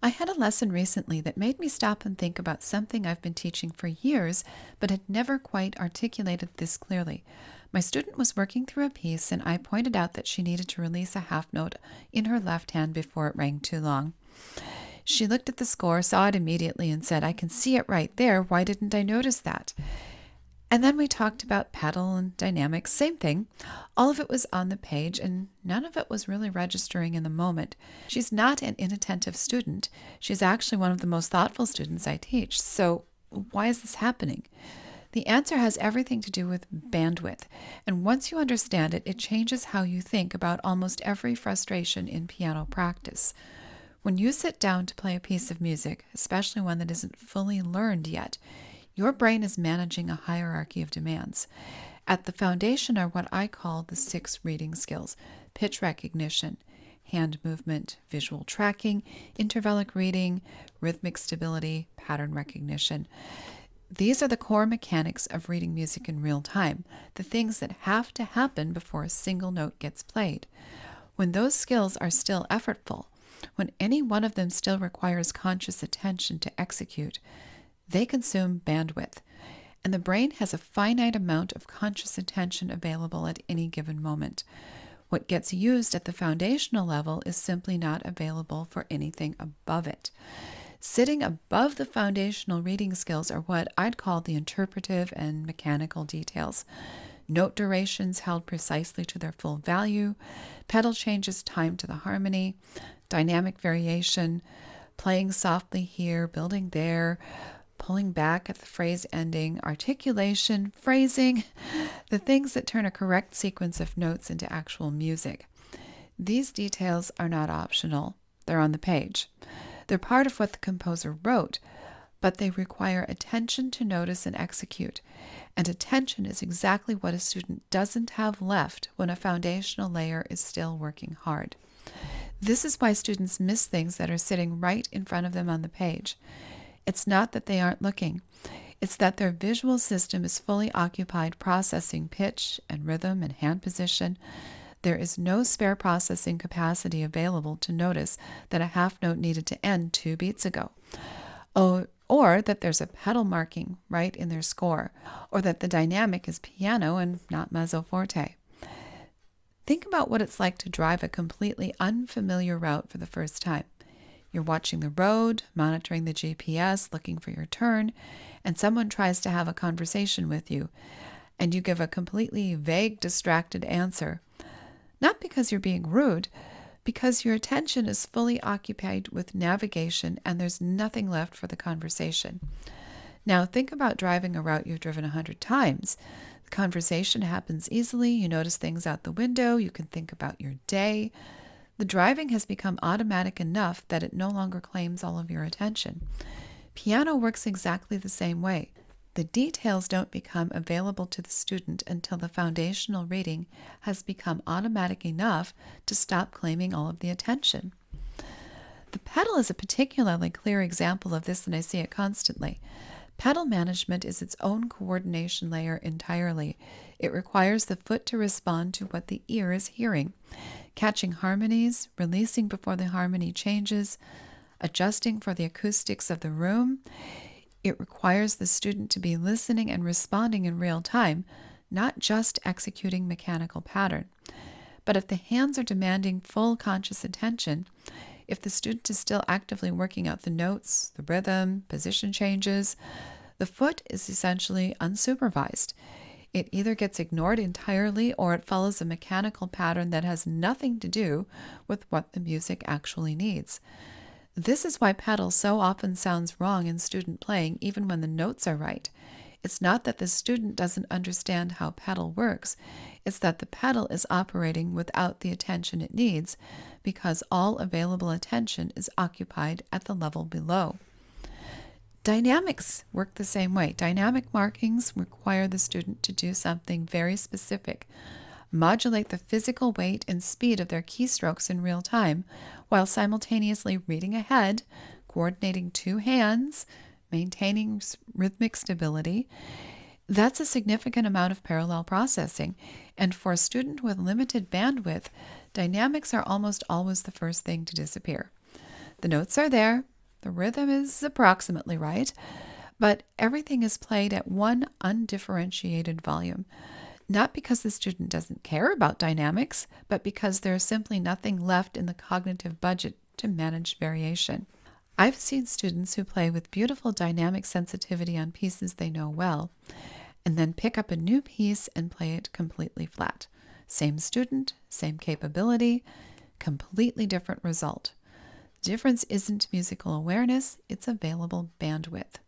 I had a lesson recently that made me stop and think about something I've been teaching for years, but had never quite articulated this clearly. My student was working through a piece, and I pointed out that she needed to release a half note in her left hand before it rang too long. She looked at the score, saw it immediately, and said, "I can see it right there. Why didn't I notice that?" And then we talked about pedal and dynamics, same thing. All of it was on the page, and none of it was really registering in the moment. She's not an inattentive student. She's actually one of the most thoughtful students I teach. So, why is this happening? The answer has everything to do with bandwidth. And once you understand it, it changes how you think about almost every frustration in piano practice. When you sit down to play a piece of music, especially one that isn't fully learned yet, your brain is managing a hierarchy of demands. At the foundation are what I call the 6 reading skills: pitch recognition, hand movement, visual tracking, intervallic reading, rhythmic stability, pattern recognition. These are the core mechanics of reading music in real time, the things that have to happen before a single note gets played. When those skills are still effortful, when any one of them still requires conscious attention to execute, they consume bandwidth, and the brain has a finite amount of conscious attention available at any given moment. What gets used at the foundational level is simply not available for anything above it. Sitting above the foundational reading skills are what I'd call the interpretive and mechanical details. Note durations held precisely to their full value, pedal changes timed to the harmony, dynamic variation, playing softly here, building there, pulling back at the phrase ending, articulation, phrasing, the things that turn a correct sequence of notes into actual music. These details are not optional. They're on the page. They're part of what the composer wrote, but they require attention to notice and execute. And attention is exactly what a student doesn't have left when a foundational layer is still working hard. This is why students miss things that are sitting right in front of them on the page. It's not that they aren't looking. It's that their visual system is fully occupied processing pitch and rhythm and hand position. There is no spare processing capacity available to notice that a half note needed to end 2 beats ago. Or that there's a pedal marking right in their score, or that the dynamic is piano and not mezzo forte. Think about what it's like to drive a completely unfamiliar route for the first time. You're watching the road, monitoring the GPS, looking for your turn, and someone tries to have a conversation with you, and you give a completely vague, distracted answer. Not because you're being rude, because your attention is fully occupied with navigation and there's nothing left for the conversation. Now think about driving a route you've driven 100 times. The conversation happens easily, you notice things out the window, you can think about your day. The driving has become automatic enough that it no longer claims all of your attention. Piano works exactly the same way. The details don't become available to the student until the foundational reading has become automatic enough to stop claiming all of the attention. The pedal is a particularly clear example of this, and I see it constantly. Pedal management is its own coordination layer entirely. It requires the foot to respond to what the ear is hearing, catching harmonies, releasing before the harmony changes, adjusting for the acoustics of the room. It requires the student to be listening and responding in real time, not just executing mechanical pattern. But if the hands are demanding full conscious attention, if the student is still actively working out the notes, the rhythm, position changes, the foot is essentially unsupervised. It either gets ignored entirely or it follows a mechanical pattern that has nothing to do with what the music actually needs. This is why pedal so often sounds wrong in student playing even when the notes are right. It's not that the student doesn't understand how pedal works, it's that the pedal is operating without the attention it needs because all available attention is occupied at the level below. Dynamics work the same way. Dynamic markings require the student to do something very specific, modulate the physical weight and speed of their keystrokes in real time, while simultaneously reading ahead, coordinating 2 hands, maintaining rhythmic stability. That's a significant amount of parallel processing, and for a student with limited bandwidth, dynamics are almost always the first thing to disappear. The notes are there, The rhythm is approximately right, but everything is played at one undifferentiated volume. Not because the student doesn't care about dynamics, but because there is simply nothing left in the cognitive budget to manage variation. I've seen students who play with beautiful dynamic sensitivity on pieces they know well, and then pick up a new piece and play it completely flat. Same student, same capability, completely different result. The difference isn't musical awareness, it's available bandwidth.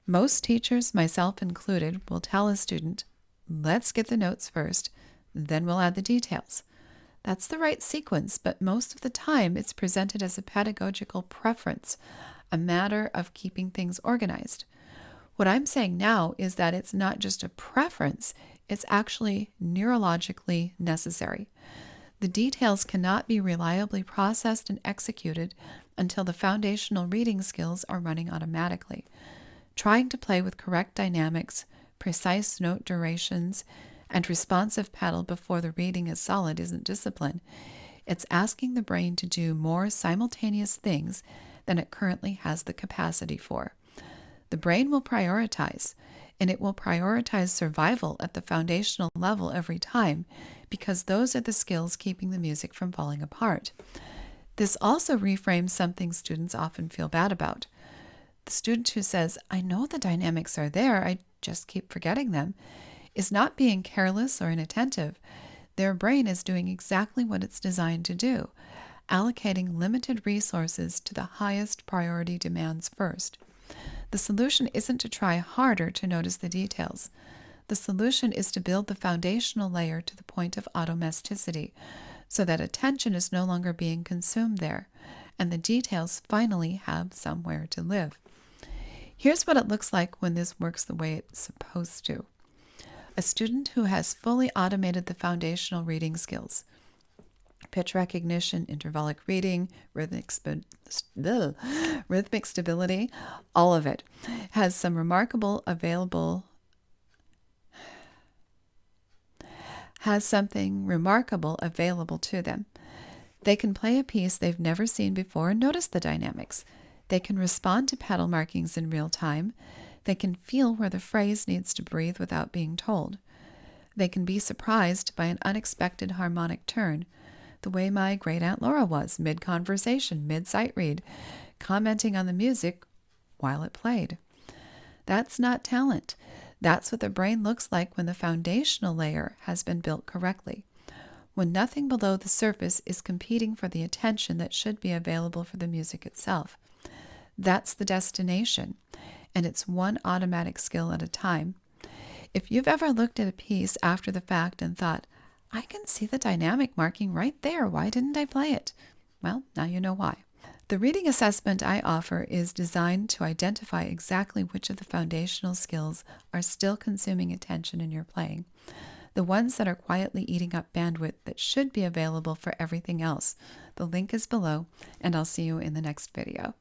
Most teachers, myself included, will tell a student, let's get the notes first, then we'll add the details. That's the right sequence, but most of the time it's presented as a pedagogical preference, a matter of keeping things organized. What I'm saying now is that it's not just a preference, it's actually neurologically necessary. The details cannot be reliably processed and executed until the foundational reading skills are running automatically. Trying to play with correct dynamics, precise note durations, and responsive pedal before the reading is solid isn't discipline. It's asking the brain to do more simultaneous things than it currently has the capacity for. The brain will prioritize, and it will prioritize survival at the foundational level every time, because those are the skills keeping the music from falling apart. This also reframes something students often feel bad about. The student who says, I know the dynamics are there, I just keep forgetting them, is not being careless or inattentive. Their brain is doing exactly what it's designed to do, allocating limited resources to the highest priority demands first. The solution isn't to try harder to notice the details. The solution is to build the foundational layer to the point of automaticity, so that attention is no longer being consumed there, and the details finally have somewhere to live. Here's what it looks like when this works the way it's supposed to. A student who has fully automated the foundational reading skills, pitch recognition, intervallic reading, rhythmic stability, all of it, has something remarkable available to them. They can play a piece they've never seen before and notice the dynamics. They can respond to pedal markings in real time. They can feel where the phrase needs to breathe without being told. They can be surprised by an unexpected harmonic turn, the way my great-aunt Laura was, mid-conversation, mid-sight read, commenting on the music while it played. That's not talent. That's what the brain looks like when the foundational layer has been built correctly, when nothing below the surface is competing for the attention that should be available for the music itself. That's the destination, and it's one automatic skill at a time. If you've ever looked at a piece after the fact and thought, I can see the dynamic marking right there, why didn't I play it? Well, now you know why. The reading assessment I offer is designed to identify exactly which of the foundational skills are still consuming attention in your playing, the ones that are quietly eating up bandwidth that should be available for everything else. The link is below, and I'll see you in the next video.